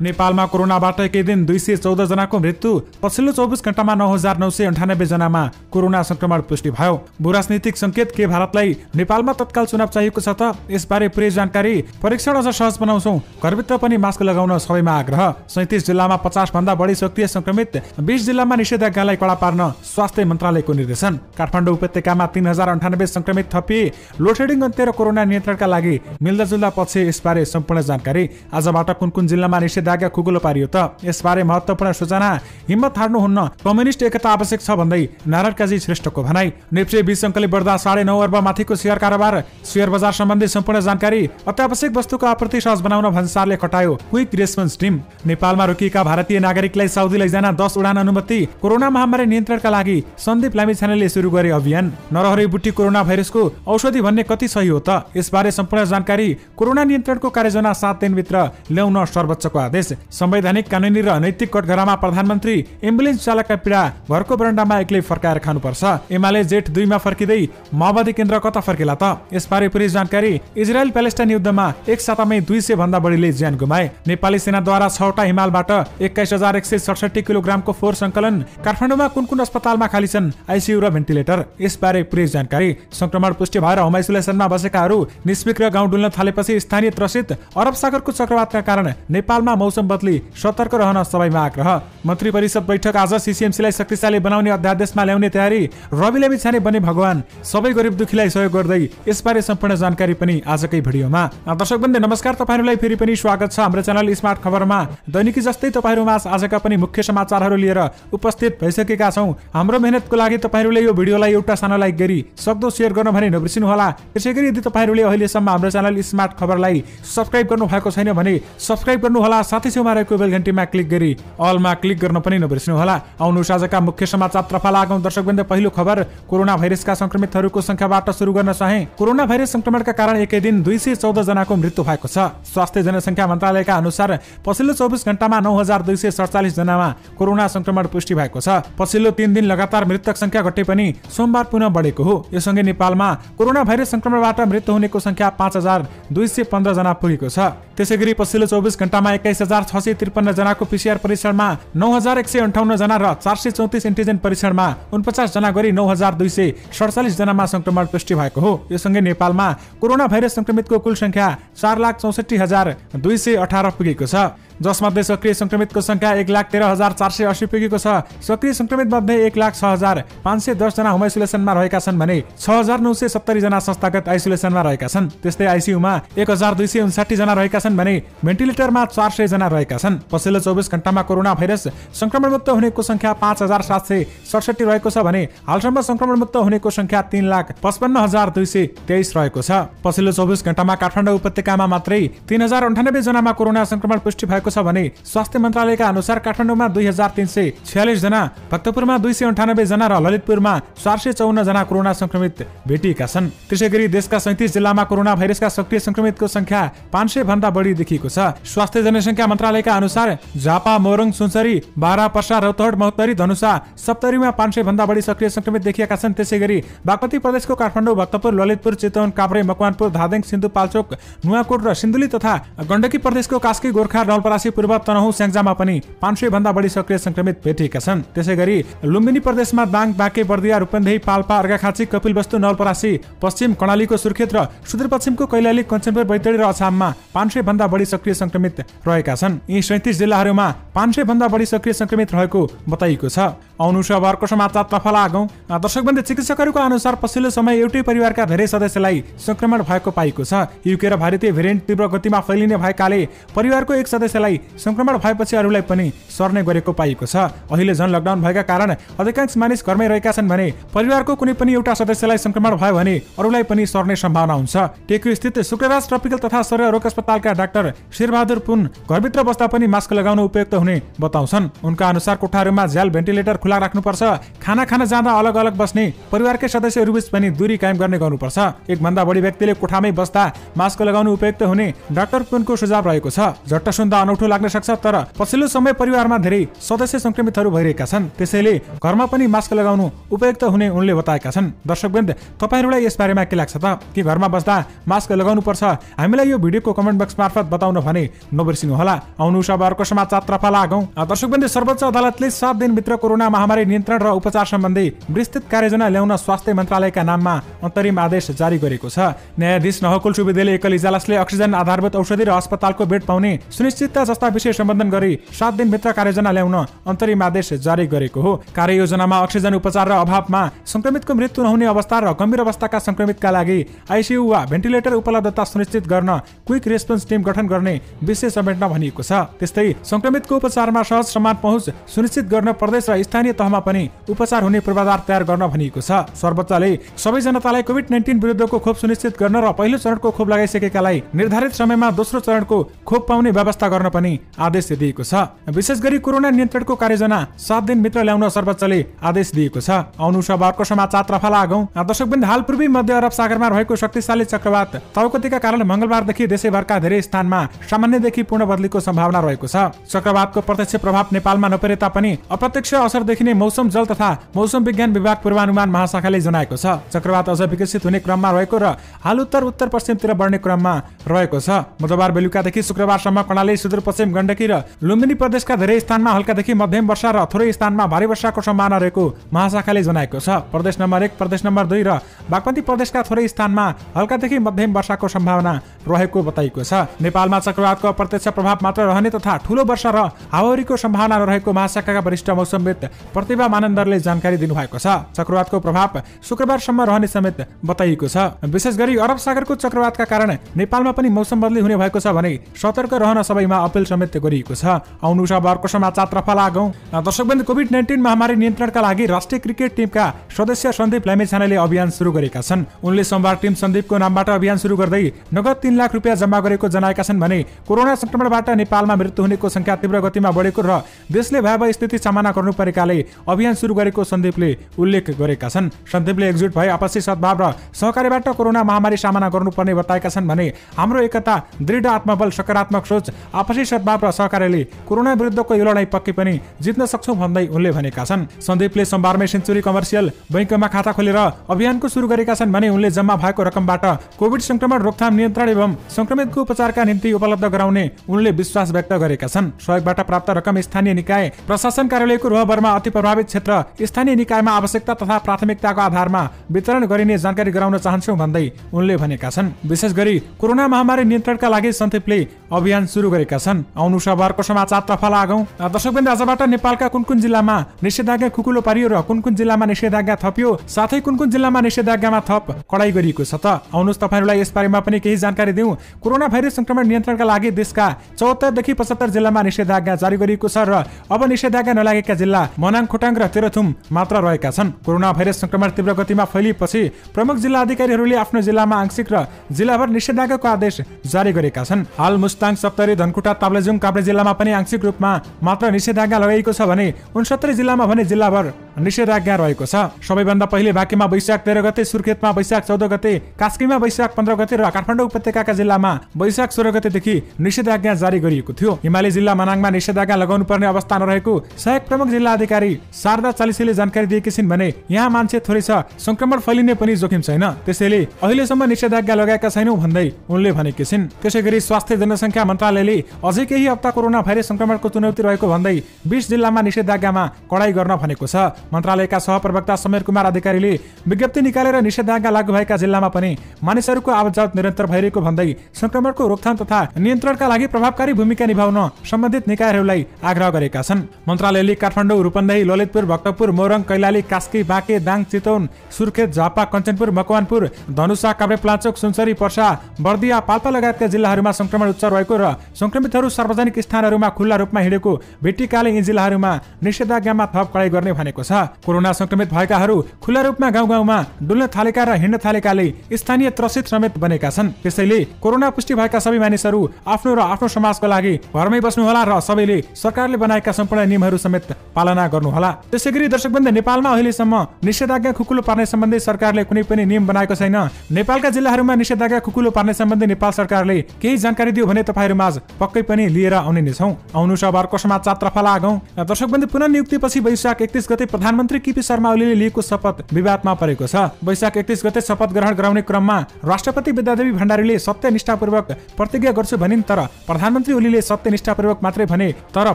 नेपालमा कोरोनाबाट एकै दिन 214 जनाको मृत्यु। पछिल्लो 24 घण्टामा 9998 जनामा कोरोना संक्रमण पुष्टि भयो। भूराजनीतिक संकेत के भारतलाई नेपालमा तत्काल चुनाव चाहिएको छ त? यसबारे पूरै जानकारी। परीक्षण अझ सहज बनाउँछौं। घरभित्र पनि मास्क लगाउन सबैमा आग्रह। 37 जिल्लामा 50 भन्दा बढी सक्रिय संक्रमित। 20 जिल्लामा निषेधाज्ञालाई कडा पार्न स्वास्थ्य मन्त्रालयको निर्देशन। काठमाडौँ उपत्यकामा 3098 संक्रमित थपिए। लोडसेडिङ अन्त्य र कोरोना नियन्त्रणका लागि मिल्दाजुल्दा पछि यसबारे सम्पूर्ण जानकारी। आजबाट कुन कुन जिल्लामा निषेधाज्ञा खुकुलो पारियो त? यसबारे महत्त्वपूर्ण सूचना। हिम्मत हार्नुहुन्न, कम्युनिस्ट एकता आवश्यक छ भन्दै नारायण काजी श्रेष्ठको भनाई। नेप्से 20 अङ्कले बढ्दा 9.5 अर्ब माथिको शेयर कारोबार। शेयर बजार सम्बन्धी सम्पूर्ण जानकारी। अत्यावश्यक वस्तुको आपूर्ति सहज बनाउन भन्सारले खटायो क्विक रेस्पोन्स टिम। नेपालमा रोकिएका भारतीय नागरिकलाई साउदी लैजान 10 उडान अनुमति। कोरोना महामारी नियन्त्रणका लागि सन्दीप लामिछानेले सुरु गरे अभियान। नरहरी बुट्टी कोरोना भाइरसको औषधि भन्ने कति सही हो त? यसबारे सम्पूर्ण जानकारी। कोरोना नियन्त्रणको कार्ययोजना 7 दिनभित्र ल्याउन सर्वोच्चको आदेश। संवैधानिक कानुनी र नैतिक कटघरामा प्रधानमन्त्री। एम्बुलेन्स चालकका पीडा घरको बरन्डामा एक्लै फर्काएर खानुपर्छ। एमाले जेठ 2 मा फर्किँदै माओवादी केन्द्र कता फर्केला त? यसबारे पूरै जानकारी। इजरायल प्यालेस्टाइन युद्धमा एक सातामै 200 भन्दा बढीले ज्यान गुमाए। नेपाली सेनाद्वारा 6वटा हिमालबाट 21167 किलोग्रामको फोहोर संकलन। काठमाडौँमा कुन कुन अस्पतालमा खाली छन् आइसियु र भेन्टिलेटर? यसबारे पूरै जानकारी। संक्रमण पुष्टि भएर होम आइसोलेसनमा बसेकाहरू निस्पीक र गाउँ डुल्न थालेपछि स्थानीय त्रसित। अरब सागरको चक्रवातका कारण नेपालमा मौसम बदली, सतर्क रहन सबैमा आग्रह। मन्त्री परिषद बैठक आज। सीसीएमसीलाई शक्तिशाली बनाउने अध्यादेशमा ल्याउने तयारी। रवि लामिछाने बने भगवान, सबै गरिब दुखीलाई सहयोग गर्दै। यसबारे सम्पूर्ण जानकारी पनि आजकै भिडियोमा। दर्शकवृन्द नमस्कार, तपाईहरुलाई फेरि पनि स्वागत छ हाम्रो च्यानल स्मार्ट खबरमा। दैनिकी जस्तै तपाईहरुमा आजका पनि मुख्य समाचारहरू लिएर उपस्थित भइसकेका छौं। हाम्रो मेहनतको लागि तपाईहरुले यो भिडियोलाई एउटा सानो लाइक गरी सक्दो शेयर गर्न भने नबिर्सिनु होला। त्यसैगरी यदि तपाईहरुले अहिलेसम्म हाम्रो च्यानल स्मार्ट खबरलाई सब्स्क्राइब गर्नु भएको छैन भने सब्स्क्राइब गर्नु होला। साथै छेउमा रहेको बेल घण्टीमा क्लिक गरी अलमा क्लिक गर्न पनि नबिर्सिनु होला। आउनुहोस् आजका मुख्य समाचारतर्फ लागौं। दर्शकवृन्द पहिलो खबर कोरोना भाइरसका संक्रमितहरूको संख्याबाट सुरु गर्न चाहे। कोरोना भाइरस संक्रमणका कारण एकै दिन 214 जनाको मृत्यु भएको छ। स्वास्थ्य जनसंख्या मन्त्रालयका अनुसार पछिल्लो 24 घण्टामा 9247 जनामा कोरोना संक्रमण पुष्टि भएको छ। पछिल्लो 3 दिन लगातार मृतक संख्या घटे पनि सोमबार पुनः बढेको हो। यससँगै नेपालमा कोरोना भाइरस संक्रमणबाट मृत्यु हुनेको संख्या 5215 जना पुगेको छ। त्यसैगरी पछिल्लो 24 घण्टामा 21653 जनाको पीसीआर परीक्षणमा 9158 जना र 434 एन्टिजेन परीक्षणमा 49 जना गरी 9247 जनामा संक्रमण पुष्टि भएको हो। यससँगै नेपालमा कोरोना भाइरस संक्रमितको कुल संख्या 4,64,218 पुगेको छ, जसमध्ये सक्रिय संक्रमितको संख्या 1,13,480 पुगेको छ। सक्रिय संक्रमित मध्ये 1,06,510 जना होम आइसोलेसनमा रहेका छन् भने 6,970 जना संस्थागत आइसोलेसनमा रहेका छन्। त्यस्तै आइसियुमा 1,259 जना रहेका छन् भने भेन्टिलेटरमा 400 जना रहेका छन्। पछिल्लो 24 घण्टामा कोरोना भाइरस संक्रमणमुक्त हुनेको संख्या 5,767 रहेको छ भने हालसम्म संक्रमणमुक्त हुनेको संख्या 3,55,223 रहेको छ। पछिल्लो 24 घण्टामा काठमाडौँ उपत्यकामा मात्रै 3,098 जनामा कोरोना संक्रमण पुष्टि भएको छ भने स्वास्थ्य मन्त्रालयका अनुसार काठमाडौँमा 2,346 जना, भक्तपुरमा 298 जना र ललितपुरमा 454 जना कोरोना संक्रमित भेटिएका छन्। त्यसैगरी देशका 37 जिल्लामा कोरोना भाइरसका सक्रिय संक्रमितको संख्या 500 भन्दा बढी देखिएको छ। स्वास्थ्य जनसंख्या मन्त्रालयका अनुसार झापा, मोरङ, सुनसरी, बारा, पर्सा, रौतहट, महोत्तरी, धनुषा, सप्तरीमा 500 भन्दा बढी सक्रिय संक्रमित देखिएका छन्। त्यसैगरी बागमती प्रदेशको काठमाडौँ, भक्तपुर, ललितपुर, चितवन, काभ्रे, मकवानपुर, धादिङ, सिन्धुपाल्चोक, नुवाकोट र सिन्धुली तथा गण्डकी प्रदेशको कास्की, गोर्खा, नवलपरासी, पूर्व तनहुँ, स्याङ्जामा पनि 500 भन्दा बढी सक्रिय संक्रमित भेटिएका छन्। त्यसैगरी लुम्बिनी प्रदेशमा दाङ, बाँके, बर्दिया, रूपन्देही, पाल्पा, अर्घाखाँची, कपिलवस्तु, नवलपरासी, पश्चिम कर्णालीको सुर्खेत र सुदूरपश्चिमको कैलाली, कञ्चनपुर, बैतडी र अछाममा 500 भन्दा बढी सक्रिय संक्रमित रहेका छन्। यी 37 जिल्लाहरूमा 500 भन्दा बढी सक्रिय संक्रमित रहेको बताइएको छ। आउनुहोस् अब अर्को समाचारतर्फ लागौं। दर्शकवृन्द चिकित्सकहरूको अनुसार पछिल्लो समय एउटै परिवारका धेरै सदस्यलाई संक्रमण भएको पाइएको छ। युके र भारतीय भेरिएन्ट तीव्र गतिमा फैलिने भएकाले परिवारको एक सदस्यलाई संक्रमण भएपछि अरूलाई पनि सर्ने गरेको पाइएको छ। अहिले झन लकडाउन भएका कारण अधिकांश मानिस घरमै रहेका छन् भने परिवारको कुनै पनि एउटा सदस्यलाई संक्रमण भयो भने अरूलाई पनि सर्ने सम्भावना हुन्छ। टेकु स्थित शुक्रराज ट्रपिकल तथा शरीर रोग अस्पतालका डाक्टर शेरबहादुर पुन घरभित्र बस्दा पनि मास्क लगाउनु उपयुक्त हुने बताउँछन्। उनका अनुसार कोठाहरूमा झ्याल, भेन्टिलेटर खुला राख्नुपर्छ। खाना खान जाँदा अलग अलग बस्ने, परिवारकै सदस्यहरूबीच पनि दूरी कायम गर्ने गर्नुपर्छ। एक भन्दा बढी व्यक्तिले कोठामै बस्दा मास्क लगाउनु उपयुक्त हुने डाक्टर पुनको सुझाव रहेको छ। झट्ट सुन्दा अनौठो लाग्न सक्छ, तर पछिल्लो समय परिवारमा धेरै सदस्य संक्रमितहरू भइरहेका छन्। त्यसैले घरमा पनि मास्क लगाउनु उपयुक्त हुने उनले बताएका छन्। दर्शकवृन्द, तपाईहरुलाई यस बारेमा के लाग्छ त? कि घरमा बस्दा मास्क लगाउनु पर्छ? हामीलाई यो भिडियोको कमेन्ट बक्स मार्फत बताउन भने नबिर्सिनु होला। आउनु अब अर्को समाचारतर्फ लागौं। दर्शकवृन्द, सर्वोच्च अदालतले 7 दिनभित्र कोरोना महामारी नियन्त्रण र उपचार सम्बन्धी विस्तृत कार्ययोजना ल्याउन स्वास्थ्य मन्त्रालयका नाममा अन्तरिम आदेश जारी गरेको छ। न्यायाधीश नहकुल सुवेदेले एकल इजलासले अक्सिजन आधारभूत औषधि र अस्पतालको बेड पाउने सुनिश्चितता जस्ता विषय सम्बोधन गरी 7 दिनभित्र कार्ययोजना ल्याउन अन्तरिम आदेश जारी गरेको हो। कार्ययोजनामा अक्सिजन उपचार र अभावमा संक्रमितको मृत्यु नहुने अवस्था र गम्भीर अवस्थाका संक्रमितका लागि आइसियु वा भेन्टिलेटर उपलब्धता सुनिश्चित गर्न क्विक रेस्पोन्स टिम गठन गर्ने विषय समेट्न भनिएको छ। त्यस्तै संक्रमितको उपचारमा सहज समान पहुँच सुनिश्चित गर्न प्रदेश र स्थानीय तहमा पनि उपचार हुने पूर्वाधार तयार गर्न भनिएको छ। सर्वोच्चले सबै जनतालाई कोभिड-19 विरुद्धको खोप सुनिश्चित गर्न र पहिलो चरणको खोप लगाइसकेकालाई निर्धारित समयमा दोस्रो चरणको खोप पाउने व्यवस्था गर्न पनि आदेश दिएको छ। विशेष गरी कोरोना नियन्त्रणको कार्ययोजना 7 दिनभित्र ल्याउन सर्वोच्चले आदेश दिएको छ। आउनु अब अर्को समाचारतर्फ लागौं। दर्शकवृन्द, हाल पूर्वी मध्य अरब सागरमा रहेको शक्तिशाली चक्रवात ताउकतीका कारण मंगलबारदेखि देशैभरका धेरै स्थानमा सामान्यदेखि पूर्ण बदलीको सम्भावना रहेको छ। चक्रवातको प्रत्यक्ष प्रभाव नेपालमा नपरे तापनि अप्रत्यक्ष असर देखिने मौसम जल तथा मौसम विज्ञान विभाग पूर्वानुमान महाशाखाले जनाएको छ। चक्रवात अझ विकसित हुने क्रममा रहेको र हाल उत्तर पश्चिमतिर बढ्ने क्रममा रहेको छ। बुधबार बेलुकादेखि शुक्रबारसम्म कर्णाली, सुदूरपश्चिम गण्डकी र लुम्बिनी प्रदेशका धेरै स्थानमा हल्कादेखि मध्यम वर्षा र थोरै स्थानमा भारी वर्षाको सम्भावना रहेको महाशाखाले जनाएको छ। प्रदेश नम्बर 1, प्रदेश नम्बर 2 र बागमती प्रदेशका थोरै स्थानमा हल्कादेखि मध्यम वर्षाको सम्भावना रहेको बताइएको छ। नेपालमा चक्रवातको अप्रत्यक्ष प्रभाव मात्र रहने तथा ठूलो वर्षा र हावाहुरीको सम्भावना रहेको महाशाखाका वरिष्ठ मौसमविद प्रतिभा मानन्दरले जानकारी दिनुभएको छ। चक्रवातको प्रभाव शुक्रबारसम्म रहने समेत बताइएको छ। विशेष गरी अरब सागरको चक्रवातका कारण नेपालमा पनि मौसम बदली हुने भएको छ भने सतर्क रहन सबैमा अपील समेत गरिएको छ। आउनु अब अर्को समाचारतर्फ लागौं। दर्शकवृन्द, कोभिड-19 महामारी नियन्त्रणका लागि राष्ट्रिय क्रिकेट टिमका सदस्य सन्दीप लामिछानेले अभियान सुरु गरेका छन्। उनले सोमबार टिम सन्दीपको नामबाट अभियान सुरु गर्दै नगद 3 लाख रुपियाँ जम्मा गरेको जनाएका छन् भने कोरोना संक्रमणबाट नेपालमा मृत्यु हुनेको संख्या तीव्र गतिमा बढेको र देशले भयावह स्थिति सामना गर्नु परेकाले अभियान सुरु गरेको सन्दीपले उल्लेख गरेका छन्। सन्दीपले एकजुट भई आपसी सद्भाव र सहकार्यबाट कोरोना महामारी सामना गर्नुपर्ने बताएका छन् भने हाम्रो एकता, दृढ आत्मबल, सकारात्मक सोच, आपसी सद्भाव र सहकार्यले कोरोना विरुद्धको यो लडाईँ पक्कै पनि जित्न सक्छौं भन्दै उनले भनेका छन्। सन्दीपले सोमबारमै सेन्चुरी कमर्सियल बैंकमा खाता खोलेर अभियानको सुरु गरेका छन् भने उनले जम्मा भएको रकमबाट कोभिड संक्रमण रोकथाम, नियन्त्रण एवं संक्रमितको उपचारका निम्ति उपलब्ध गराउने उनले विश्वास व्यक्त गरेका छन्। सहयोगबाट प्राप्त रकम स्थानीय निकाय प्रशासन कार्यालयको रोहबरमा अति प्रभावित क्षेत्र स्थानीय निकायमा आवश्यकता तथा प्राथमिकताको आधारमा वितरण गरिने जानकारी गराउन चाहन्छौं भन्दै उनले भनेका छन्। विशेष गरी कोरोना महामारी नियन्त्रणका लागि सन्दीपले अभियान सुरु गरेका छन्। आउनु अब अर्को समाचारतर्फ लागौं। दर्शकवृन्द, आजबाट नेपालका कुन जिल्लामा निषेधाज्ञा खुकुलो पारियो र कुन जिल्लामा निषेधाज्ञा थपियो, साथै कुन जिल्लामा निषेधाज्ञामा थप कडाई गरिएको छ त? आउनुहोस् तपाईहरुलाई यस बारेमा पनि केही जानकारी दिउँ। कोरोना भाइरस संक्रमण नियन्त्रणका लागि देशका 74 देखि 75 जिल्लामा निषेधाज्ञा जारी गरिएको छ र अब निषेधाज्ञा नलागेका जिल्ला मनाङ, खोटाङ र तेह्रथुम मात्र रहेका छन्। कोरोना भाइरस संक्रमण तीव्र गतिमा फैलिएपछि प्रमुख जिल्ला अधिकारीहरूले आफ्नो जिल्लामा आंशिक र जिल्लाभर निषेधाज्ञाको आदेश जारी गरेका छन्। हाल मुस्ताङ, सप्तरी, धनकुटा, ताप्लेजुङ, काभ्रे जिल्लामा पनि आंशिक रूपमा मात्र निषेधाज्ञा लगाइएको छ भने 69 जिल्लामा भने जिल्लाभर निषेधाज्ञा रहेको छ। सबैभन्दा पहिले बाँकीमा वैशाख 13 गते, सुर्खेतमा वैशाख 14 गते, कास्कीमा वैशाख 15 गते र काठमाडौँ उपत्यकाका जिल्लामा वैशाख 16 गतेदेखि निषेधाज्ञा जारी गरिएको थियो। हिमाली जिल्ला मनाङमा निषेधाज्ञा लगाउनु पर्ने अवस्था नरहेको सहायक प्रमुख जिल्ला अधिकारी शारदा चालिसेले जानकारी दिएकी छिन् भने यहाँ मान्छे थोरै छ, संक्रमण फैलिने पनि जोखिम छैन, त्यसैले अहिलेसम्म निषेधाज्ञा लगाएका छैनौं भन्दै उनले भनेकी छिन्। त्यसैगरी स्वास्थ्य जनसंख्या मन्त्रालयले अझै केही हप्ता कोरोना भाइरस संक्रमणको चुनौती रहेको भन्दै 20 जिल्लामा निषेधाज्ञामा कडाई गर्न भनेको छ। मन्त्रालयका सहप्रवक्ता समीर कुमार अधिकारीले विज्ञप्ति निकालेर निषेधाज्ञा लागू भएका जिल्लामा पनि मानिसहरूको आवतजावत निरन्तर भइरहेको भन्दै संक्रमणको रोकथाम तथा नियन्त्रणका लागि प्रभावकारी भूमिका निभाउन सम्बन्धित निकायहरूलाई आग्रह गरेका छन्। मन्त्रालयले काठमाडौँ, रूपन्देही, ललितपुर, भक्तपुर, मोरङ, कैलाली, कास्की, बाँके, दाङ, चितवन, सुर्खेत, झापा, कञ्चनपुर, मकवानपुर, धनुषा, काभ्रेपलाञ्चोक, सुनसरी, पर्सा, बर्दिया, पाल्पा लगायतका जिल्लाहरूमा संक्रमण उच्च रहेको र संक्रमितहरू सार्वजनिक स्थानहरूमा खुल्ला रूपमा हिँडेको भेटिकाले यी जिल्लाहरूमा निषेधाज्ञामा थप कडाई गर्ने भनेको छ। कोरोना संक्रमित भएकाहरू खुल्ला रूपमा गाउँमा डुल्न थालेका र हिँड्न थालेकाले स्थानीय त्रसित समेत बनेका छन्। त्यसैले कोरोना पुष्टि भएका सबै मानिसहरू आफ्नो र आफ्नो समाजको लागि घरमै बस्नुहोला र सबैले सरकारले बनाएका सम्पूर्ण नियमहरू समेत पालना गर्नुहोला। त्यसैगरी दर्शकवृन्द, नेपालमा अहिलेसम्म निषेधाज्ञा खुकुलो पार्ने सम्बन्धी सरकारले कुनै पनि नियम बनाएको छैन। नेपालका जिल्लाहरूमा निषेधाज्ञा खुकुलो पार्ने सम्बन्धी नेपाल सरकारले केही जानकारी दियो भने तपाईहरुमाझ पक्कै पनि लिएर आउने नै छौं। आउनु अब अर्को समाचारतर्फ लागौं। दर्शकबन्धु, पुनः नियुक्तिपछि वैशाख 31 गते प्रधानमन्त्री केपी शर्मा ओलीले लिएको शपथ विवादमा परेको छ। वैशाख 31 गते शपथ ग्रहण गराउने क्रममा राष्ट्रपति विद्यादेवी भण्डारीले सत्यनिष्ठापूर्वक प्रतिज्ञा गर्छु भनिन्, तर प्रधानमन्त्री ओलीले सत्यनिष्ठापूर्वक मात्रै भने, तर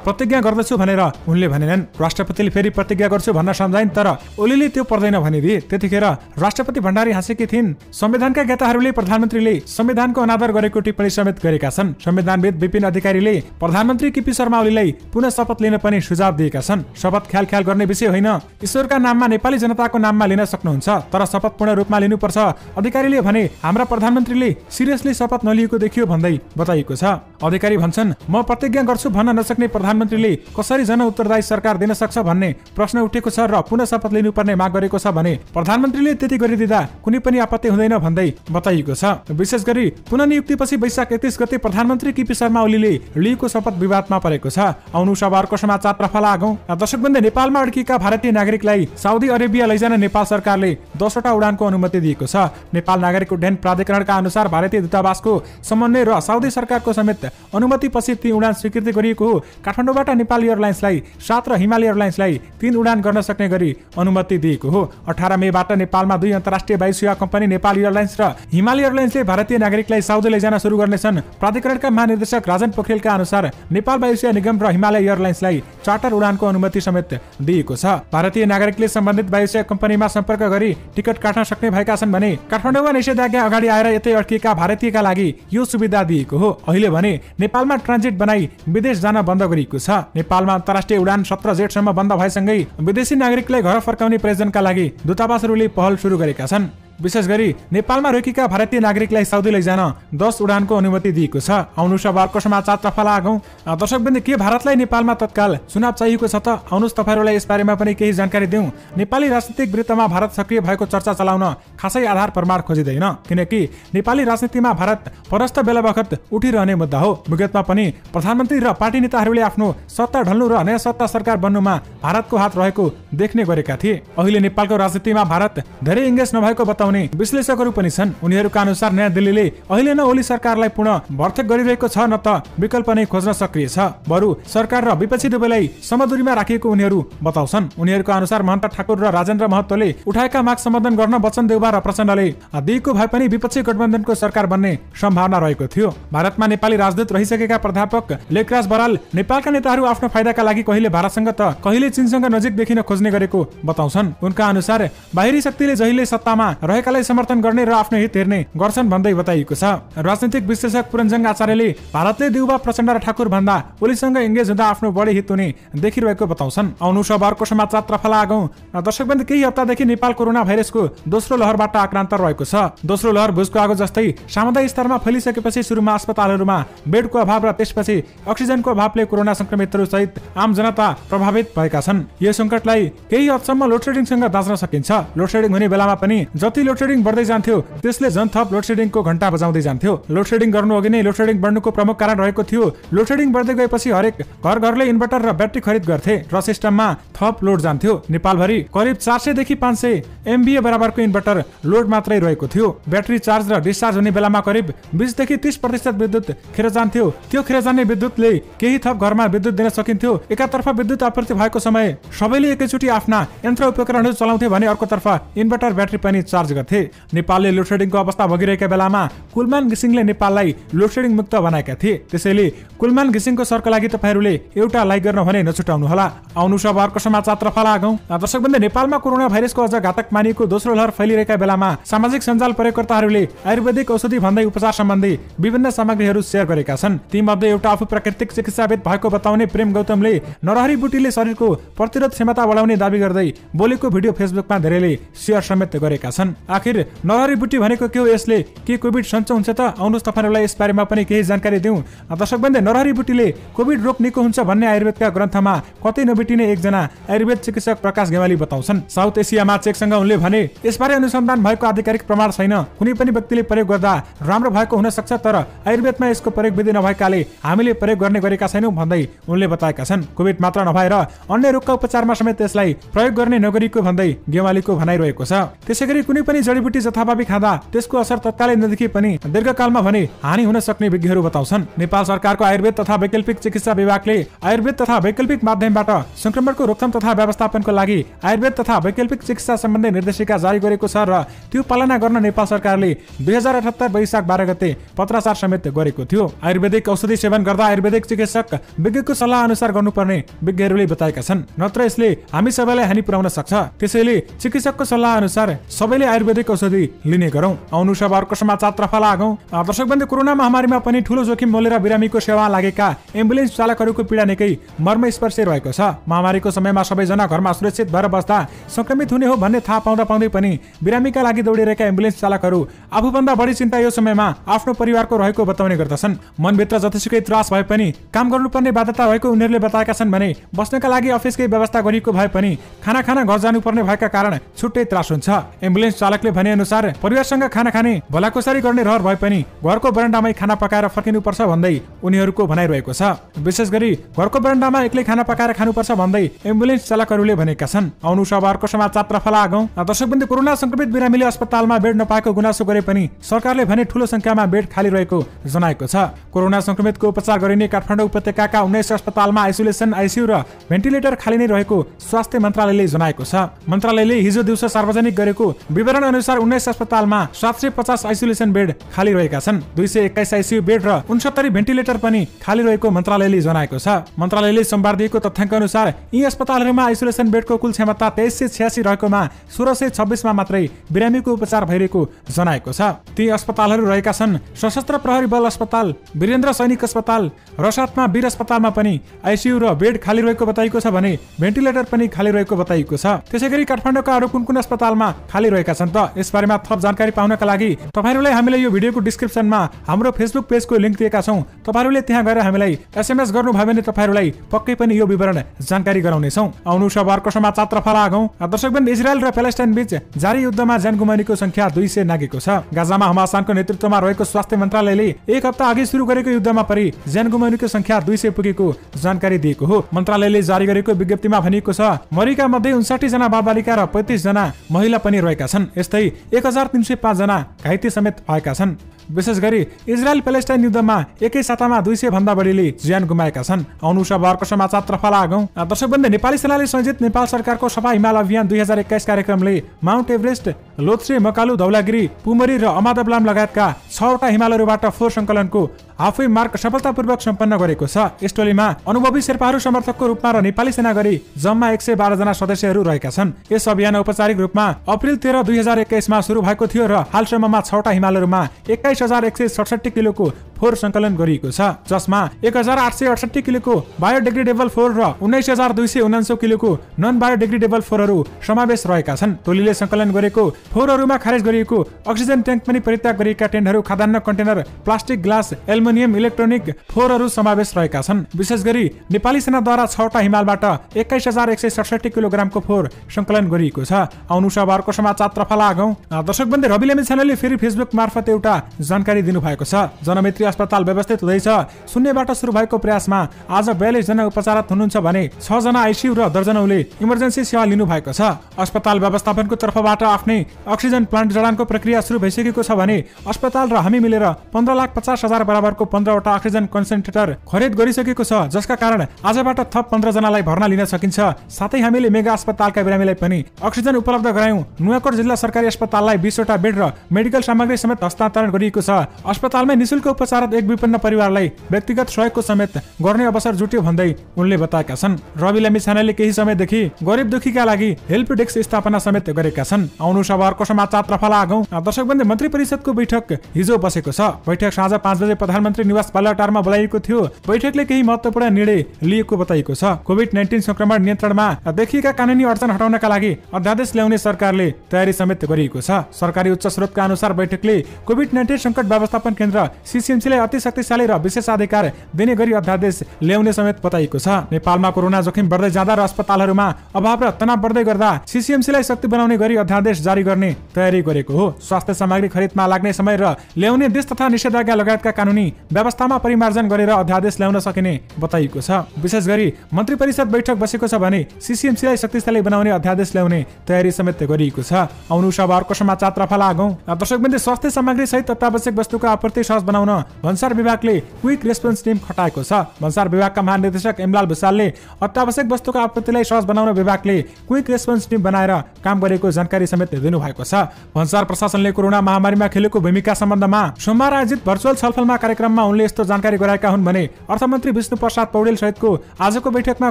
प्रतिज्ञा गर्दछु भनेर उनले भनेनन्। राष्ट्रपतिले फेरि प्रतिज्ञा गर्छु भन्न सम्झाइन्, तर ओलीले त्यो पर्दैन भनिदिए। त्यतिखेर राष्ट्रपति भण्डारी हाँसेकी थिइन्। संविधानका ज्ञाताहरूले प्रधानमन्त्रीले संविधानको अनादर गरेको टिप्पणी समेत गरेका छन्। संविधानविद विपिन अधिकारीले प्रधानमन्त्री केपी शर्मा ओलीलाई पुनः शपथ लिन पनि सुझाव दिएका छन्। शपथ ख्याल गर्ने विषय होइन, ईश्वरका नाममा नेपाली जनताको नाममा लिन सक्नुहुन्छ, तर शपथ पूर्ण रूपमा लिनुपर्छ। अधिकारीले भने, हाम्रा प्रधानमन्त्रीले सिरियसली शपथ नलिएको देखियो भन्दै बताइएको छ। अधिकारी भन्छन्, म प्रतिज्ञा गर्छु भन्न नसक्ने प्रधानमन्त्रीले कसरी जनउत्तरदायी सरकार दिन सक्छ भन्ने प्रश्न उठेको छ र पुनः शपथ लिनुपर्ने माग गरेको छ भने प्रधानमन्त्रीले त्यति गरिदिँदा कुनै पनि आपत्ति हुँदैन भन्दै बताइएको छ। विशेष गरी पुनः नियुक्तिपछि वैशाख 31 गते प्रधानमन्त्री केपी शर्मा ओलीले लिएको शपथ विवादमा परेको छ। आउनु अब अर्को समाचारतर्फ लागौं। दर्शकबन्धु, नेपालमा अड्किएका भारतीय नागरिकलाई साउदी अरेबिया लैजान नेपाल सरकारले 10 वटा उडानको अनुमति दिएको छ। नेपाल नागरिक उड्डयन प्राधिकरणका अनुसार भारतीय दूतावासको समन्वय र साउदी सरकारको समेत अनुमतिपछि 3 उडान स्वीकृति गरिएको हो। काठमाडौँबाट नेपाल एयरलाइन्सलाई 7 र हिमाली एयरलाइन्सलाई 3 उडान गर्न सक्ने गरी अनुमति दिएको हो। 18 मेबाट नेपालमा 2 अन्तर्राष्ट्रिय वायु सेवा कम्पनी नेपाल एयरलाइन्स र हिमाली एयरलाइन्सले भारतीय नागरिकलाई साउदी लैजान सुरु गर्नेछन्। प्राधिकरणका महानिर्देशक राजन पोखरेलका अनुसार नेपाल वायु सेवा निगम र हिमालय एयरलाइन्सलाई चार्टर उडानको अनुमति समेत दिएको छ। भारतीय नागरिकले सम्बन्धित वायु सेवा कम्पनीमा सम्पर्क गरी टिकट काट्न सक्ने भएका छन् भने काठमाडौँमा निषेधाज्ञा अगाडि आएर यतै अड्किएका भारतीयका लागि यो सुविधा दिएको हो। अहिले भने नेपालमा ट्रान्जिट बनाई विदेश जान बन्द गरिएको छ। नेपालमा अन्तर्राष्ट्रिय उडान 17 जेठसम्म बन्द भएसँगै विदेशी नागरिकलाई घर फर्काउने प्रयोजनका लागि दूतावासहरूले पहल सुरु गरेका छन्। विशेष गरी नेपालमा रोकेका भारतीय नागरिकलाई साउदी लैजान 10 उडानको अनुमति दिएको छ। आउनु अब अर्को समाचारतर्फ लागौं। दर्शकबन्धु, के भारतलाई नेपालमा तत्काल चुनाव चाहिएको छ त? आउनुस् तपाईहरुलाई यस बारेमा पनि केही जानकारी दिउँ। नेपाली राजनीतिक वृत्तमा भारत सक्रिय भएको चर्चा चलाउन खासै आधार प्रमाण खोजिदैन, किनकि नेपाली राजनीतिमा भारत परस्त बेला बखत उठिरहने मुद्दा हो। विगतमा पनि प्रधानमन्त्री र पार्टी नेताहरूले आफ्नो सत्ता ढल्नु र नयाँ सत्ता सरकार बन्नुमा भारतको हात रहेको देख्ने गरेका थिए। अहिले नेपालको राजनीतिमा भारत धेरै इङ्गेज नभएको बताउने विश्लेषकहरू पनि छन्। उनीहरूका अनुसार नयाँ दिल्लीले अहिले न ओली सरकारलाई पुनः भर्तेक गरिरहेको छ, न त विकल्प नै खोज्न सक्रिय छ। बरु सरकार र विपक्षी दुवैलाई समदूरीमा राखिएको उनीहरू बताउँछन्। उनीहरूका अनुसार महन्त ठाकुर र राजेन्द्र महतोले उठाएका माग सम्बोधन गर्न बच्चन देउवा र प्रचण्डले दिएको भए पनि विपक्षी गठबन्धनको सरकार बन्ने सम्भावना रहेको थियो। भारतमा नेपाली राजदूत रहिसकेका प्राध्यापक लेखराज बराल नेपालका नेताहरू आफ्नो फाइदाका लागि कहिले भारतसँग त कहिले चीनसँग नजिक देखिन खोज्ने गरेको बताउँछन्। उनका अनुसार बाहिरी शक्तिले जहिले सत्तामा रहेकालाई समर्थन गर्ने र आफ्नो हित हेर्ने गर्छन् भन्दै बताइएको छ। राजनीतिक विश्लेषक पुरञ्जङ आचार्यले भारतले देउवा प्रचण्ड र ठाकुर भन्दा ओलीसँग इङ्गेज हुँदा आफ्नो बढी हित हुने देखिरहेको बताउँछन्। आउनु अब अर्को समाचारतर्फ लागौं। दर्शकबन्धु, केही हप्तादेखि नेपाल कोरोना भाइरसको दोस्रो लहरबाट आक्रान्त रहेको छ। दोस्रो लहर भुजको आगो जस्तै सामुदायिक स्तरमा फैलिसकेपछि सुरुमा अस्पतालहरूमा बेडको अभाव र त्यसपछि अक्सिजनको अभावले कोरोना संक्रमितहरू सहित आम जनता प्रभावित भएका छन्। यो संकटलाई केही हदसम्म लोडसेडिङसँग बाँच्न सकिन्छ। लोडसेडिङ हुने बेलामा पनि जति लोडसेडिङ बढ्दै जान्थ्यो त्यसले झन् थप लोडसेडिङको घण्टा बजाउँदै जान्थ्यो। लोडसेडिङ गर्नु अघि नै लोडसेडिङ बढ्नुको प्रमुख कारण रहेको थियो। लोडसेडिङ बढ्दै गएपछि हरेक घरले इन्भर्टर र ब्याट्री खरिद गर्थे र सिस्टममा थप लोड जान्थ्यो। नेपालभरि करिब 400 देखि 500 MVA बराबरको इन्भर्टर लोड मात्रै रहेको थियो। ब्याट्री चार्ज र डिस्चार्ज हुने बेलामा करिब 20 देखि 30% विद्युत खेर जान्थ्यो। त्यो खेर जाने विद्युतले केही थप घरमा विद्युत दिन सकिन्थ्यो। एकातर्फ विद्युत आपूर्ति भएको समय सबैले एकैचोटि आफ्ना यन्त्र उपकरणहरू चलाउँथे भने अर्कोतर्फ इन्भर्टर ब्याट्री पनि चार्ज गर्थे। नेपालले लोडसेडिङको अवस्था भोगिरहेका बेलामा कुलमान घिसिङले नेपाललाई लोडसेडिङ मुक्त बनाएका थिए। त्यसैले कुलमान घिसिङको सरका लागि तपाईहरूले एउटा लाइक गर्न भने नछुटाउनु होला। आउनु अब अर्को समाचारतर्फ लागौं। दर्शकबन्धु, नेपालमा कोरोना भाइरसको अझ घातक मानिएको दोस्रो लहर फैलिरहेका बेलामा सामाजिक सञ्जाल प्रयोगकर्ताहरूले आयुर्वेदिक औषधि भन्दै उपचार सम्बन्धी विभिन्न सामग्रीहरू शेयर गरेका छन्। तीमध्ये एउटा आफू प्राकृतिक चिकित्साविद भएको बताउने प्रेम गौतमले नरहरी बुटीले शरीरको प्रतिरोध क्षमता बढाउने दावी गर्दै बोलेको भिडियो फेसबुकमा धेरैले शेयर समेत गरेका छन्। आखिर नरहरी बुटी भनेको के हो? यसले के कोभिड सन्चो हुन्छ त? आउनुहोस् तपाईहरुलाई यस बारेमा पनि केही जानकारी दिउँ। दर्शकबन्धु, नरहरी बुटीले कोभिड रोग निको हुन्छ भन्ने आयुर्वेदका ग्रन्थमा कतै नबिटिने एकजना आयुर्वेद चिकित्सक प्रकाश गेवाली बताउँछन्। साउथ एसियामा चेकसँग उनले भने यसबारे अनुसन्धान अनुसन्धान भएको आधिकारिक प्रमाण छैन। कुनै पनि व्यक्तिले प्रयोग गर्दा राम्रो भएको हुन सक्छ, तर आयुर्वेदमा यसको प्रयोग विधि नभएकाले हामीले प्रयोग गर्ने गरेका छैनौँ भन्दै उनले बताएका छन्। कोभिड मात्र नभएर अन्य रोगका उपचारमा समेत यसलाई प्रयोग गर्ने नगरीको भन्दै गेवालीको भनाइरहेको छ। त्यसैगरी कुनै पनि जडीबुटी जथाभावी खाँदा त्यसको असर तत्कालै नदेखि पनि दीर्घकालमा भने हानि हुन सक्ने विज्ञहरू बताउँछन्। नेपाल सरकारको आयुर्वेद तथा वैकल्पिक चिकित्सा विभागले आयुर्वेद तथा वैकल्पिक माध्यमबाट संक्रमणको रोकथाम तथा व्यवस्थापनको लागि आयुर्वेद तथा वैकल्पिक चिकित्सा सम्बन्धी निर्देशिका जारी गरेको छ र त्यो पालना गर्न नेपाल सरकारले 2078 वैशाख 12 गते पत्राचार समेत गरेको थियो। आयुर्वेदिक औषधि सेवन गर्दा आयुर्वेदिक चिकित्सक विज्ञको सल्लाह अनुसार गर्नुपर्ने विज्ञहरूले बताएका छन्, नत्र यसले हामी सबैलाई हानि पुर्याउन सक्छ। त्यसैले चिकित्सकको सल्लाह अनुसार सबैले आयुर्वेदिक औषधि लिने गरौँ। आउनु सब अर्को समाचारतर्फ लागौँ। दर्शकबन्धु, कोरोना महामारीमा पनि ठूलो जोखिम मोलेर बिरामीको सेवा लागेका एम्बुलेन्स चालकहरूको पीडा निकै मर्मस्पर्शी रहेको छ। महामारीको समयमा सबैजना घरमा सुरक्षित भएर बस्दा संक्रमित हुने हो भन्ने थाहा पाउँदै पनि बिरामीका लागि दौडिरहेका एम्बुलेन्स चालकहरू आफूभन्दा बढी चिन्ता यो समयमा आफ्नो परिवारको रहेको बताउने गर्दछन्। मनभित्र जतिसुकै त्रास भए पनि काम गर्नुपर्ने बाध्यता रहेको उनीहरूले बताएका छन् भने बस्नका लागि अफिसकै व्यवस्था गरिएको भए पनि खाना खान घर जानुपर्ने भएका कारण छुट्टै त्रास हुन्छ। एम्बुलेन्स चालकले भने अनुसार परिवारसँग खाना खाने भलाकुसारी गर्ने रहर भए पनि घरको बरन्डामै खाना पकाएर फर्किनुपर्छ भन्दै उनीहरूको भनाइरहेको छ। विशेष गरी घरको बरन्डामा एक्लै खाना पकाएर खानुपर्छ भन्दै एम्बुलेन्स चालकहरूले भनेका छन्। आउनु सब अर्को समाचारतर्फ लागौँ। दर्शकबन्धु, कोरोना संक्रमित बिरामीले अस्पतालमा बेड नपाएको गुनासो गरे पनि सरकारले भने ठूलो संख्यामा बेड खाली रहेको जनाएको छ। कोरोना संक्रमितको उपचार गरिने काठमाडौँ उपत्यकाका 19 अस्पतालमा आइसोलेसन, आइसियु र भेन्टिलेटर खाली नै रहेको स्वास्थ्य मन्त्रालयले जनाएको छ। मन्त्रालयले हिजो दिउँसो सार्वजनिक गरेको विवरण अनुसार 19 अस्पतालमा 750 आइसोलेसन बेड खाली रहेका छन्। 221 आइसियु बेड र 69 भेन्टिलेटर पनि खाली रहेको मन्त्रालयले जनाएको छ। मन्त्रालयले सोमबार दिएको तथ्याङ्क अनुसार यी अस्पतालहरूमा आइसोलेसन बेडको कुल क्षमता 2386 रहेकोमा 1626 मा मात्रै बिरामीको उपचार भइरहेको जनाएको छ। ती अस्पतालहरू रहेका छन् सशस्त्र प्रहरी बल अस्पताल, वीरेन्द्र सैनिक अस्पताल र साथमा वीर अस्पतालमा पनि आइसियु र बेड खाली रहेको बताइएको छ भने भेन्टिलेटर पनि खाली रहेको बताइएको छ। त्यसैगरी काठमाडौँका अरू कुन अस्पतालमा खाली रहेका छन् त यसबारेमा थप जानकारी पाउनका लागि तपाईहरुलाई हामीले यो भिडियोको डिस्क्रिप्सनमा हाम्रो फेसबुक पेजको लिंक दिएका छौं। तपाईहरुले त्यहाँ गएर हामीलाई एसएमएस गर्नुभयो भने तपाईहरुलाई पक्कै पनि यो विवरण जानकारी गराउने छौं। आउनु सबरको समाचारतर्फ लागौं। दर्शकबन्द, इजरायल र प्यालेस्टाइन बीच जारी युद्धमा ज्यान गुमाउनेको संख्या 200 नागेको छ। गाजामा हमासको नेतृत्वमा रहेको स्वास्थ्य मन्त्रालयले एक हप्ता अघि सुरु गरेको युद्धमा परि ज्यान गुमाउनेको संख्या 200 पुगेको जानकारी दिएको हो। मन्त्रालयले जारी गरेको विज्ञप्तिमा भनिएको छ मरेका मध्ये 59 जना बालबालिका र 35 जना महिला पनि रहेका छन्। यस्तै 1305 जना घाइते समेत भएका छन्। विशेष गरी इजरायल प्यालेस्टाइन युद्धमा एकै सातामा 200 भन्दा बढीले ज्यान गुमाएका छन्। आउनु सबरको समाचारतर्फ लागौं। दर्शकबन्द, नेपाली सेनाले संयोजित नेपाल सरकारको सफा हिमाल अभियान 2021 कार्यक्रमले माउन्ट एभरेस्ट, लोथ्रे, मकालु, धौलागिरी, पुमरी र अमादब्लाम लगायतका 6 वटा हिमालहरूबाट फोहोर संकलनको हाफवे मार्ग सफलतापूर्वक सम्पन्न गरेको छ। यस टोलीमा अनुभवी शेर्पाहरू समर्थकको रूपमा र नेपाली सेना गरी जम्मा 112 जना सदस्यहरू रहेका छन्। यस अभियान औपचारिक रूपमा अप्रिल 13, 2021 मा सुरु भएको थियो र हालसम्ममा 6 वटा हिमालहरूमा 21167 किलोको फोहोर संकलन गरिएको छ, जसमा 1868 किलोको बायोडिग्रेडेबल फोहोर र 19249 किलोको नन बायोडिग्रेडेबल फोहोरहरू समावेश रहेका छन्। टोलीले संकलन गरेको फोहोरहरूमा खारेज गरिएको अक्सिजन ट्याङ्क पनि परित्याग गरिएका टेन्टहरू, खाद्यान्न container, plastic, glass, aluminium, electronic फोहोरहरू समावेश रहेका छन्। विशेष गरी नेपाली सेनाद्वारा 6 वटा हिमालबाट 21167 किलोग्रामको फोहोर संकलन गरिएको छ। आउनु सबरको समाचारतर्फ लागौं। दर्शकबन्द, रवि लामी छानेले फेरि फेसबुक मार्फत एउटा जानकारी दिनुभएको छ। जनमित्री अस्पताल व्यवस्थित हुँदैछ। शून्यबाट सुरु भएको प्रयासमा आज 42 जना उपचाररत हुनुहुन्छ भने 6 जना आइसियु र दर्जनौले इमर्जेन्सी सेवा लिनु भएको छ। अस्पताल व्यवस्थापनको तर्फबाट आफ्नै अक्सिजन प्लान्ट जडानको प्रक्रिया सुरु भइसकेको छ भने अस्पताल र हामी मिलेर 15,50,000 बराबरको 15 वटा अक्सिजन कन्सन्ट्रेटर खरिद गरिसकेको छ, जसका कारण आजबाट थप 15 जनालाई भर्ना लिन सकिन्छ। साथै हामीले मेगा अस्पतालका बिरामीलाई पनि अक्सिजन उपलब्ध गरायौं। नुवाकोट जिल्ला सरकारी अस्पताललाई 20 वटा बेड र मेडिकल सामग्री समेत हस्तान्तरण गरिएको छ। अस्पतालमै निशुल्क उपचार एक विपन्न परिवारलाई व्यक्तिगत सहयोगको समेत गर्ने अवसर जुट्यो भन्दै उनले बताएका छन्। रवि लामी छानेले केही समयदेखि गरिब दुखीका लागि हेल्प डेस्क स्थापना समेत गरेका छन्। आउनु सबरको समाचारतर्फ लागौं। दर्शकबन्द, मन्त्री परिषदको बैठक हिजो बसेको छ। बैठक साँझ 5 बजे प्रधानमन्त्री निवास बालुवाटारमा बोलाइएको थियो। बैठकले केही महत्त्वपूर्ण निर्णय लिएको बताइएको छ। कोभिड-19 संक्रमण नियन्त्रणमा देखिएका कानुनी अडचन हटाउनका लागि अध्यादेश ल्याउने सरकारले तयारी समेत गरिएको छ। सरकारी उच्च स्रोतका अनुसार बैठकले कोभिड-19 संकट व्यवस्थापन केन्द्र सीसीएमसी सीएमसीलाई अति शक्तिशाली र विशेषाधिकार दिने गरी अध्यादेश ल्याउने समेत बताइएको छ। नेपालमा कोरोना जोखिम बढ्दै जाँदा र अस्पतालहरूमा अभाव र तनाव बढ्दै गर्दा सीसीएमसीलाई शक्ति बनाउने गरी अध्यादेश जारी गर्ने तयारी गरेको हो। स्वास्थ्य सामग्री खरिदमा लाग्ने समय र ल्याउने देश तथा निषेधाज्ञा लगायतका कानुनी व्यवस्थामा परिमार्जन गरेर अध्यादेश ल्याउन सकिने बताइएको छ। विशेष गरी मन्त्री परिषद बैठक बसेको छ भने सीसीएमसीलाई शक्तिशाली बनाउने अध्यादेश ल्याउने तयारी समेत गरिएको छ। आउनु अब अर्को समाचारतर्फ लागौं। दर्शकवृन्द, स्वास्थ्य सामग्री सहित अत्यावश्यक वस्तुको आपूर्ति सहज बनाउन भन्सार विभागले क्विक रेस्पोन्स टिम खटाएको छ। भन्सार विभागका महानिर्देशक एमलाल भुसालले अत्यावश्यक वस्तुको आपूर्तिलाई सहज बनाउन विभागले क्विक रेस्पोन्स टिम बनाएर काम गरेको जानकारी समेत दिनुभएको छ। भन्सार प्रशासनले कोरोना महामारीमा खेलेको भूमिका सम्बन्धमा सोमबार आयोजित भर्चुअल छलफलमा कार्यक्रममा उनले यस्तो जानकारी गराएका हुन् भने अर्थमन्त्री विष्णु प्रसाद पौडेल सहितको आजको बैठकमा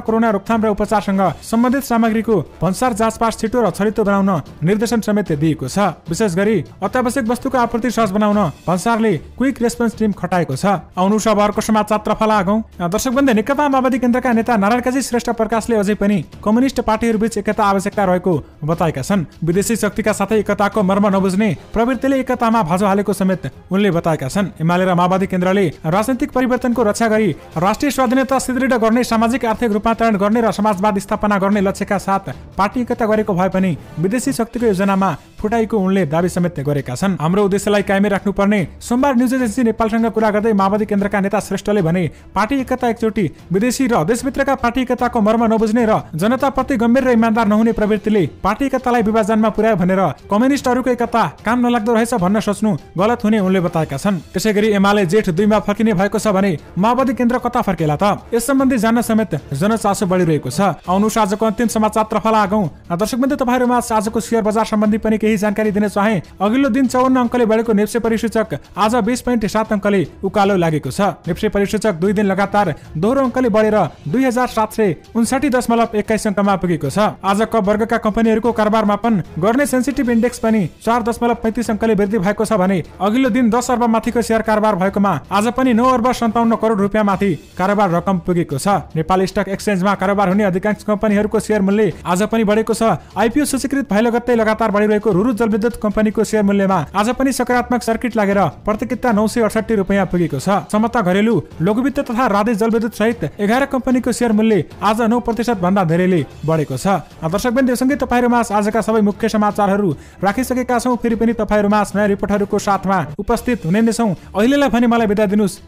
कोरोना रोकथाम र उपचारसँग सम्बन्धित सामग्रीको भन्सार जाँच पास छिटो र छरितो बनाउन निर्देशन समेत दिएको छ। विशेष गरी अत्यावश्यक वस्तुको आपूर्ति सहज बनाउन भन्सारले क्विक रेस्पोन्स टिम खटाएको छ। आउनु अब अर्को समाचारतर्फ लागौं। दर्शकवृन्द, नेकपा माओवादी केन्द्रका नेता नारायण काजी श्रेष्ठ प्रकाशले अझै पनि कम्युनिस्ट पार्टीहरूबीच एकता आवश्यकता रहेको बताएका छन्। विदेशी शक्तिका साथै एकताको मर्म नबुझ्ने प्रवृत्तिले एकतामा भाँजो हालेको समेत उनले बताएका छन्। एमाले र माओवादी केन्द्रले राजनीतिक परिवर्तनको रक्षा गरी राष्ट्रिय स्वाधीनता सुदृढ गर्ने, सामाजिक आर्थिक रूपान्तरण गर्ने र समाजवाद स्थापना गर्ने लक्ष्यका साथ पार्टी एकता गरेको भए पनि विदेशी शक्तिको योजनामा फुटाइको उनले दावी समेत गरेका छन्। हाम्रो उद्देश्यलाई कायमै राख्नुपर्ने सोमबार न्युज एजेन्सी नेपालसँग कुरा गर्दै माओवादी केन्द्रका नेता श्रेष्ठले भने पार्टी एकता एकचोटि विदेशी र देशभित्रका पार्टी एकताको मर्म नबुझ्ने र जनताप्रति गम्भीर र इमानदार नहुने प्रवृत्तिले पार्टी एकतालाई विभाजनमा पुर्यायो भनेर कम्युनिस्टहरूको एकता काम नलाग्दो रहेछ भन्न सोच्नु गलत हुने उनले बताएका छन्। त्यसैगरी एमाले जेठ 2 मा फर्किने भएको छ भने माओवादी केन्द्र कता फर्केला त? यस सम्बन्धी जान्न समेत जनचासो बढिरहेको छ। आउनु आजको अन्तिम समाचारतर्फ लागौं। दर्शकवृन्द, तपाईहरुमा आजको शेयर बजार सम्बन्धी पनि केही जानकारी दिन चाहे। अघिल्लो दिन 54 अंकले बढेको नेप्से परिसूचक आज 20.7 अंकले उकालो लागेको छ। नेप्से परिसूचक 2 दिन लगातार दोहोरो अंकले बढेर 2759.21 अंकमा पुगेको छ। आज क वर्गका कम्पनीहरूको कारोबार मापन गर्ने सेन्सिटिभ इन्डेक्स पनि 4.35 अंकले वृद्धि भएको छ भने अघिल्लो दिन 10 अर्ब माथिको शेयर कारोबार भएकोमा आज पनि 9 अर्ब 57 करोड रुपियाँ माथि कारोबार रकम पुगेको छ। नेपाल स्टक एक्सचेन्जमा कारोबार हुने अधिकांश कम्पनीहरूको शेयर मूल्य आज पनि बढेको छ। आईपीओ सूचीकृत फाइल गत्तै लगातार बढिरहेको रुरु जलविद्युत कम्पनीको शेयर मूल्यमा आज पनि सकारात्मक सर्किट लागेर प्रतिकिता 968 रुपियाँ पुगेको छ। समता घरेलु, लघुवित्त तथा राधे जलविद्युत सहित 11 कम्पनीको शेयर मूल्य आज 9% भन्दा धेरैले बढेको छ। दर्शकवृन्द, सँगै तपाईहरुमा आजका सबै मुख्य समाचारहरू राखिसकेका छौं। फेरि पनि तपाईहरुमा नयाँ रिपोर्टहरूको साथमा उपस्थित हुने नै छौं। अहिलेलाई भने मलाई बिदा दिनुस्।